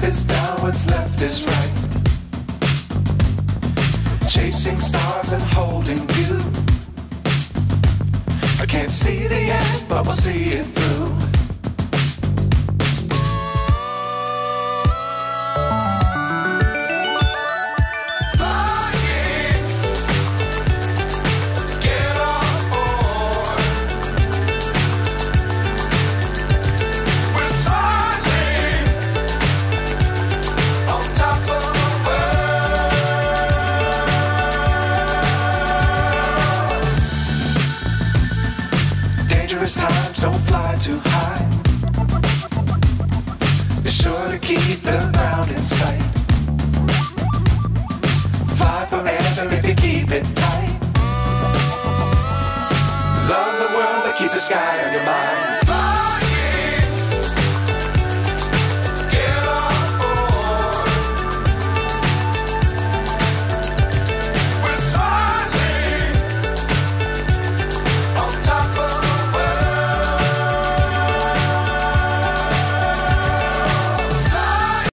is down, what's left is right. Chasing stars and holding you. I can't see the end, but we'll see it through. Times don't fly too high. Be sure to keep the ground in sight. Fly forever if you keep it tight. Love the world but keep the sky